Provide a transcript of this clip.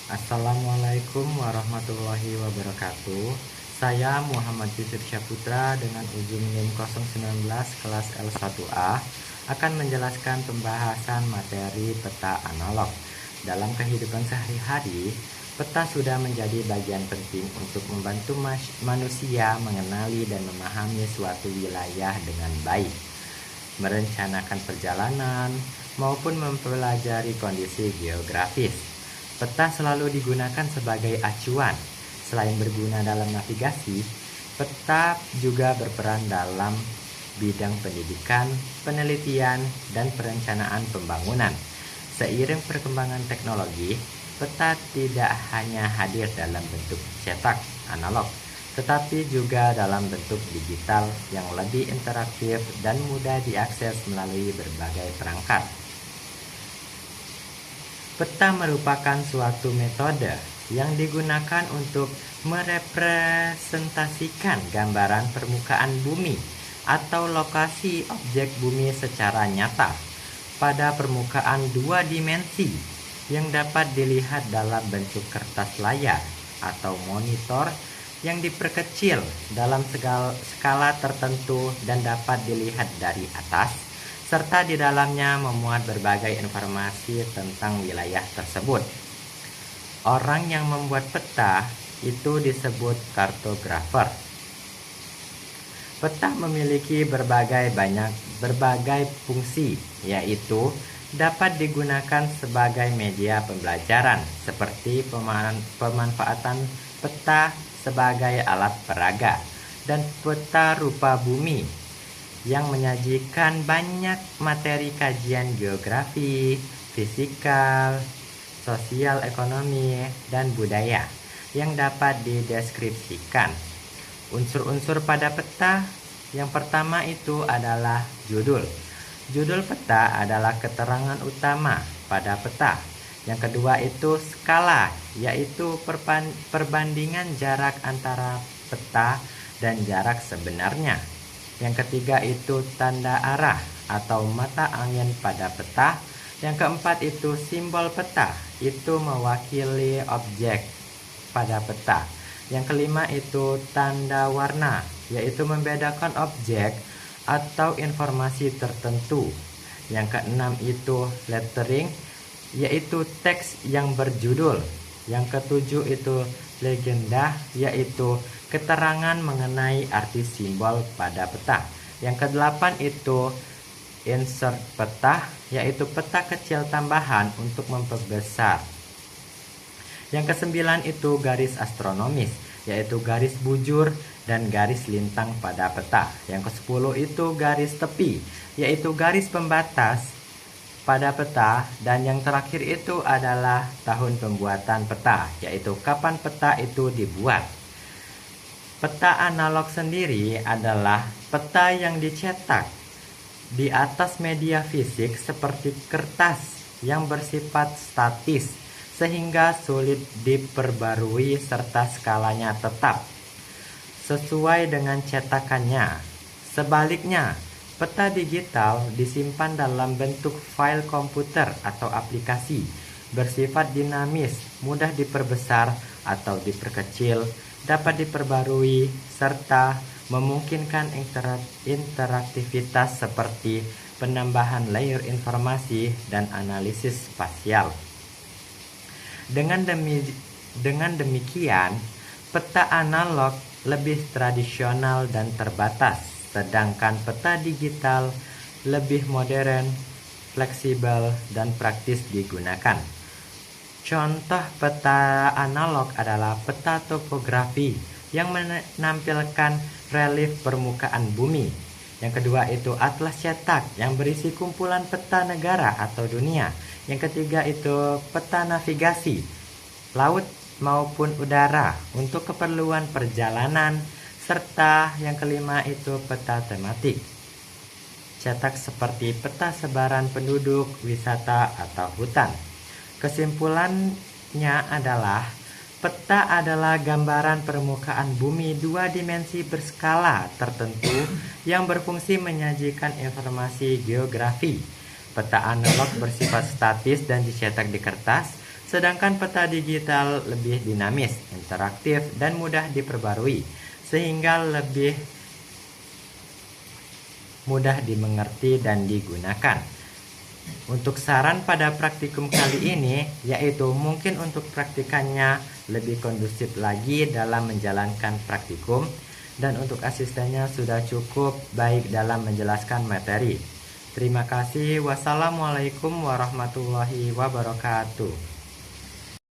Assalamualaikum warahmatullahi wabarakatuh. Saya Muhammad Yusuf Syaputra dengan ujung NIM 019 kelas L1A akan menjelaskan pembahasan materi peta analog. Dalam kehidupan sehari-hari, peta sudah menjadi bagian penting untuk membantu manusia mengenali dan memahami suatu wilayah dengan baik, merencanakan perjalanan, maupun mempelajari kondisi geografis. Peta selalu digunakan sebagai acuan. Selain berguna dalam navigasi, peta juga berperan dalam bidang pendidikan, penelitian, dan perencanaan pembangunan. Seiring perkembangan teknologi, peta tidak hanya hadir dalam bentuk cetak analog, tetapi juga dalam bentuk digital yang lebih interaktif dan mudah diakses melalui berbagai perangkat. Peta merupakan suatu metode yang digunakan untuk merepresentasikan gambaran permukaan bumi atau lokasi objek bumi secara nyata pada permukaan dua dimensi yang dapat dilihat dalam bentuk kertas layar atau monitor yang diperkecil dalam skala tertentu dan dapat dilihat dari atas, serta di dalamnya memuat berbagai informasi tentang wilayah tersebut. Orang yang membuat peta itu disebut kartografer. Peta memiliki berbagai fungsi, yaitu dapat digunakan sebagai media pembelajaran seperti pemanfaatan peta sebagai alat peraga dan peta rupa bumi yang menyajikan banyak materi kajian geografi, fisikal, sosial ekonomi, dan budaya yang dapat dideskripsikan. Unsur-unsur pada peta yang pertama itu adalah judul. Judul peta adalah keterangan utama pada peta. Yang kedua itu skala, yaitu perbandingan jarak antara peta dan jarak sebenarnya. Yang ketiga itu tanda arah atau mata angin pada peta. Yang keempat itu simbol peta, itu mewakili objek pada peta. Yang kelima itu tanda warna, yaitu membedakan objek atau informasi tertentu. Yang keenam itu lettering, yaitu teks yang berjudul. Yang ketujuh itu legenda, yaitu keterangan mengenai arti simbol pada peta. Yang kedelapan itu insert peta, yaitu peta kecil tambahan untuk memperbesar. Yang kesembilan itu garis astronomis, yaitu garis bujur dan garis lintang pada peta. Yang kesepuluh itu garis tepi, yaitu garis pembatas pada peta. Dan yang terakhir itu adalah tahun pembuatan peta, yaitu kapan peta itu dibuat. Peta analog sendiri adalah peta yang dicetak di atas media fisik seperti kertas yang bersifat statis sehingga sulit diperbarui serta skalanya tetap sesuai dengan cetakannya. Sebaliknya, peta digital disimpan dalam bentuk file komputer atau aplikasi, bersifat dinamis, mudah diperbesar atau diperkecil, dapat diperbarui, serta memungkinkan interaktivitas seperti penambahan layer informasi dan analisis spasial. Dengan demikian, peta analog lebih tradisional dan terbatas, sedangkan peta digital lebih modern, fleksibel, dan praktis digunakan. Contoh peta analog adalah peta topografi yang menampilkan relief permukaan bumi. Yang kedua itu atlas cetak yang berisi kumpulan peta negara atau dunia. Yang ketiga itu peta navigasi, laut maupun udara untuk keperluan perjalanan. Serta yang kelima itu peta tematik, cetak seperti peta sebaran penduduk, wisata, atau hutan. Kesimpulannya adalah peta adalah gambaran permukaan bumi dua dimensi berskala tertentu yang berfungsi menyajikan informasi geografi. Peta analog bersifat statis dan dicetak di kertas, Sedangkan peta digital lebih dinamis, interaktif, dan mudah diperbarui, sehingga lebih mudah dimengerti dan digunakan. Untuk saran pada praktikum kali ini, yaitu mungkin untuk praktikannya lebih kondusif lagi dalam menjalankan praktikum, dan untuk asistennya sudah cukup baik dalam menjelaskan materi. Terima kasih. Wassalamualaikum warahmatullahi wabarakatuh.